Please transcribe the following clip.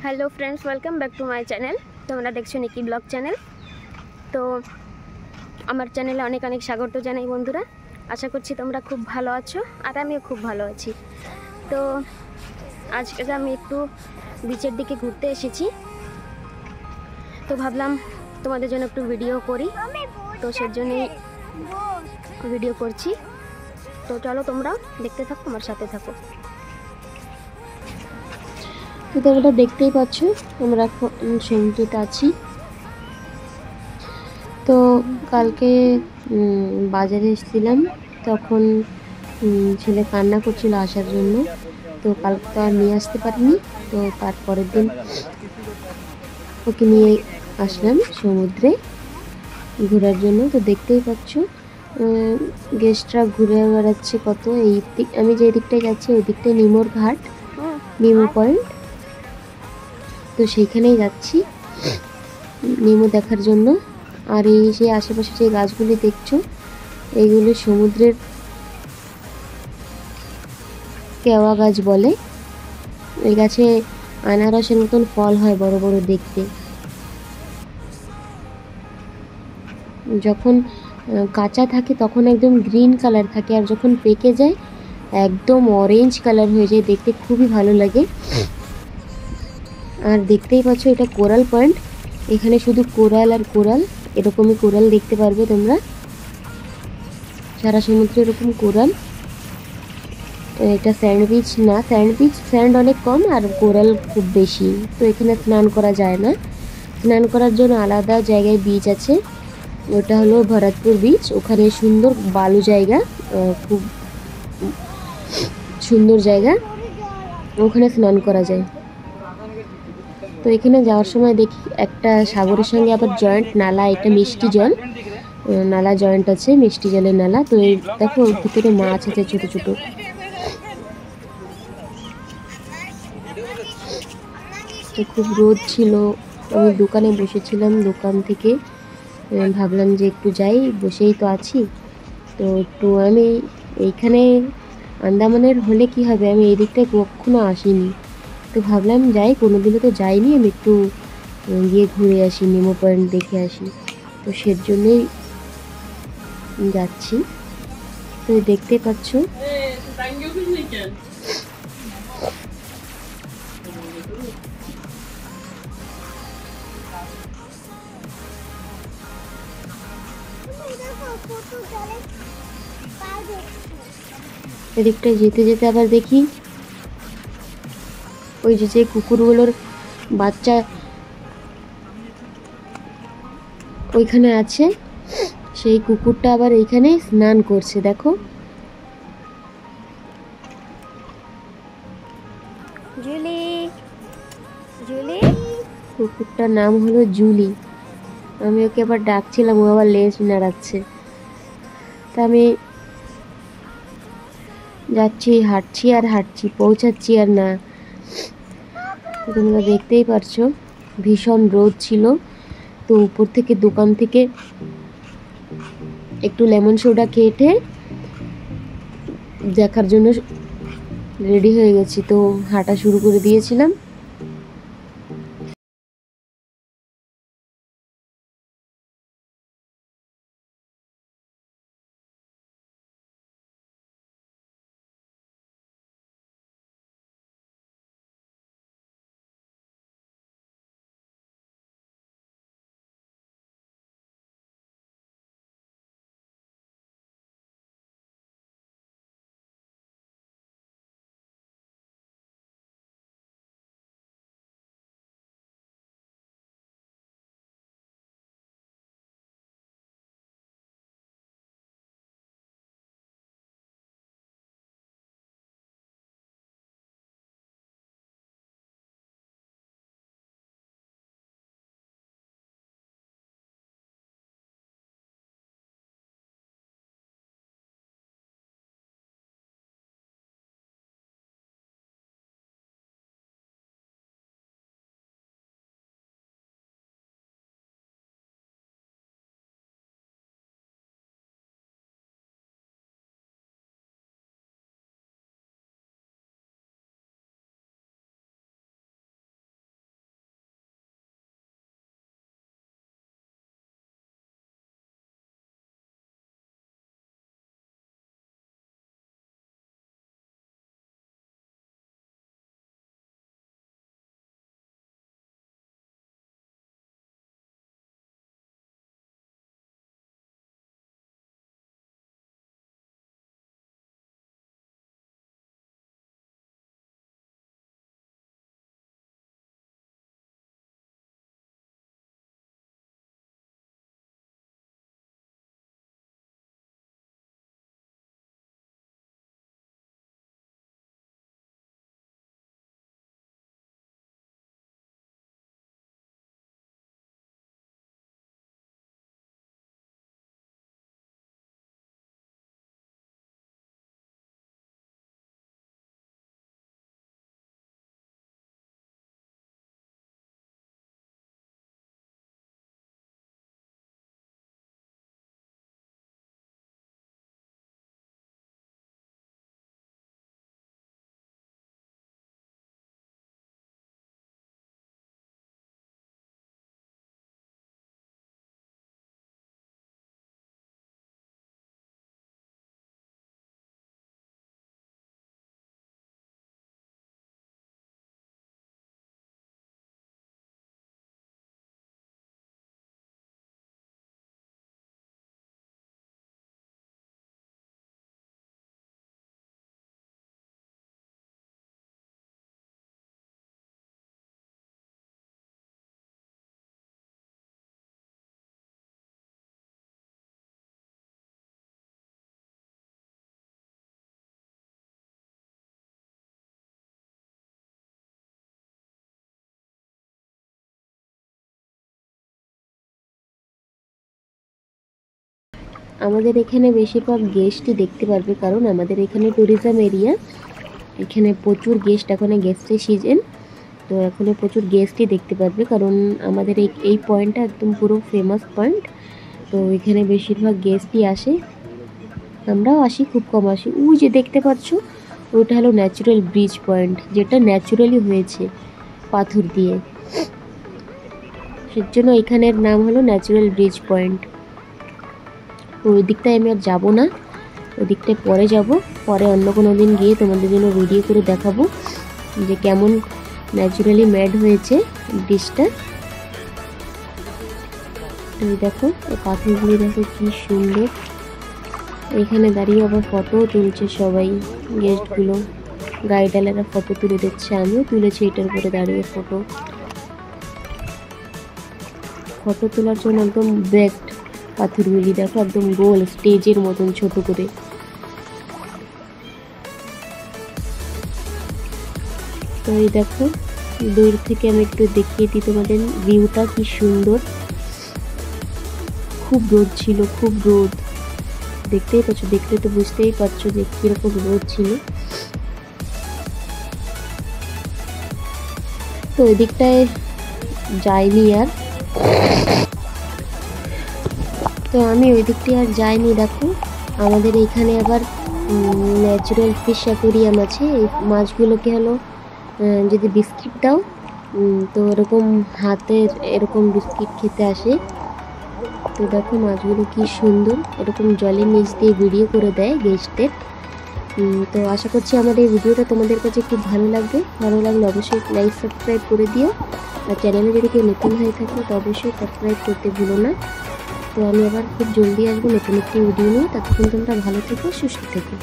Hello friends, welcome back to my channel. তোমরা দেখছো নিকি blog channel. তো আমার চ্যানেলে অনেক অনেক স্বাগত জানাই বন্ধুরা। আশা করছি তোমরা খুব ভালো আছো আর আমিও খুব ভালো আছি। তো আজকে আমি একটু বিচের দিকে ঘুরতে এসেছি, তো ভাবলাম তোমাদের জন্য একটু ভিডিও করি, তো সেজন্যই ভিডিও করছি। তো চলো তোমরা দেখতে থাকো, আমার সাথে থাকো। তো তোমরা দেখতেই পাচ্ছ আমরা এখন সমুদ্রতে আছি। তো কালকে বাজারে এসেছিলাম, তখন ছেলে কান্না করছিল আসার জন্য। তো কালকে তো আর নিয়ে আসতে পারিনি, তো তারপরের দিন ওকে নিয়ে আসলাম সমুদ্রে ঘোরার জন্য। তো দেখতেই পাচ্ছ গেস্টরা ঘুরে বেড়াচ্ছে কত। এই দিক আমি যে দিকটায় যাচ্ছি ওই দিকটায় নিমোর ঘাট, নিমো পয়েন্ট। তো সেইখানেই যাচ্ছি নিমো দেখার জন্য। আর এই যে আশেপাশে যে গাছগুলি দেখছো, এইগুলি সমুদ্রের কেওয়া গাছ বলে। এই গাছে আনারসের মতন ফল হয়, বড় বড় দেখতে। যখন কাঁচা থাকে তখন একদম গ্রিন কালার থাকে, আর যখন পেকে যায় একদম অরেঞ্জ কালার হয়ে যায়, দেখতে খুবই ভালো লাগে। আর দেখতেই পাচ্ছ এটা কোরাল পয়েন্ট, এখানে শুধু কোরাল আর কোরাল, এরকমই কোরাল দেখতে পারবে তোমরা। সারা সমুদ্রে এরকম কোরাল। এটা স্যান্ডউইচ না, স্যান্ড অনেক কম আর কোরাল খুব বেশি। তো এখানে স্নান করা যায় না, স্নান করার জন্য আলাদা জায়গায় বিচ আছে। ওটা হলো ভরতপুর বিচ, ওখানে সুন্দর বালু জায়গা, খুব সুন্দর জায়গা, ওখানে স্নান করা যায়। তো এখানে যাওয়ার সময় দেখি একটা সাগরের সঙ্গে আবার জয়েন্ট নালা, এটা মিষ্টি জল নালা জয়েন্ট আছে, মিষ্টি জলের নালা। তো এই দেখো ওর ভিতরে মাছ আছে ছোট ছোট। তো খুব রোদ ছিল, আমি দোকানে বসেছিলাম, দোকান থেকে ভাবলাম যে একটু যাই, বসেই তো আছি। তো একটু আমি এইখানে আন্দামানের হলে কি হবে, আমি এই দিকটায় কখনো আসিনি, তো ভাবলাম যাই, কোনোদিনও তো যাইনি, আমি একটু গিয়ে ঘুরে আসি, নিমো পয়েন্ট দেখে আসি। তো সের জন্যই যাচ্ছি। তো দেখতে পাচ্ছ এদিকটায় যেতে যেতে আবার দেখি ওই যে কুকুরগুলোর বাচ্চা ওইখানে আছে, সেই কুকুরটা আবার এইখানে স্নান করছে, দেখো। জুলি, জুলি, কুকুরটার নাম হলো জুলি। আমি ওকে আবার ডাকছিলাম, ও আবার লেজ নাড়াচ্ছে। তা আমি যাচ্ছি, হাঁটছি আর হাঁটছি, পৌঁছাচ্ছি আর না। তোমরা দেখতেই পারছো ভীষণ রোদ ছিল। তো উপর থেকে দোকান থেকে একটু লেমন সোডা খেয়ে দেখার জন্য রেডি হয়ে গেছি, তো হাঁটা শুরু করে দিয়েছিলাম। আমাদের এখানে বেশিরভাগ গেস্টই দেখতে পারবে, কারণ আমাদের এখানে ট্যুরিজম এরিয়া, এখানে প্রচুর গেস্ট, এখন গেস্টের সিজন, তো এখানে প্রচুর গেস্টই দেখতে পারবে, কারণ আমাদের এই পয়েন্টটা একদম পুরো ফেমাস পয়েন্ট, তো এখানে বেশিরভাগ গেস্টই আসে, আমরাও আসি, খুব কম আসি। ওই যে দেখতে পাচ্ছ ওইটা হলো ন্যাচারাল ব্রিজ পয়েন্ট, যেটা ন্যাচারালি হয়েছে পাথর দিয়ে, সেজন্য এখানের নাম হলো ন্যাচারাল ব্রিজ পয়েন্ট। তো ওই দিকটায় আমি আর যাবো না, ওই দিকটায় পরে যাব, পরে অন্য কোনো দিন গিয়ে তোমাদের জন্য ভিডিও করে দেখাবো যে কেমন ন্যাচারালি মেড হয়েছে ব্রিজটা। এই দেখো এই পাথরগুলি দেখো কি সুন্দর, এখানে দাঁড়িয়ে আবার ফটো তুলছে সবাই, গেস্টগুলো, গাইডালেরা ফটো তুলে দিচ্ছে, আমিও তুলেছি এটার উপরে দাঁড়িয়ে ফটো তোলার জন্য একদম বেস্ট পাথরগুলি দেখো, একদম গোল স্টেজের মতন ছোট করে। তো এই দেখো দূর থেকে আমি একটু দেখিয়ে দিই তোমাদের ভিউটা কি সুন্দর, খুব রোদ ছিল, খুব রোদ, দেখতেই পাচ্ছ, দেখলে তো বুঝতেই পারছো যে কিরকম রোদ ছিল। তো ওই দিকটায় যাইনি আর, তো আমি ওই দিকটায় আর যাইনি। দেখো আমাদের এইখানে আবার ন্যাচারাল ফিশ অ্যাকোরিয়াম আছে, এই মাছগুলোকে হলো যদি বিস্কিট দাও তো এরকম হাতের এরকম বিস্কিট খেতে আসে। তো দেখো মাছগুলো কি সুন্দর, এরকম জলের নিচ দিয়ে ভিডিও করে দেয় গেস্টদের। তো আশা করছি আমার এই ভিডিওটা তোমাদের কাছে খুব ভালো লাগবে, ভালো লাগলে অবশ্যই লাইক সাবস্ক্রাইব করে দিও, আর চ্যানেলে যদি কেউ নতুন হয়ে থাকে তো অবশ্যই সাবস্ক্রাইব করতে ভুলো না। তো আমি আবার খুব জলদি আসবো নতুন একটি ভিডিও নিয়ে, ততক্ষণ তোমরা ভালো থেকো, সুস্থ থেকো।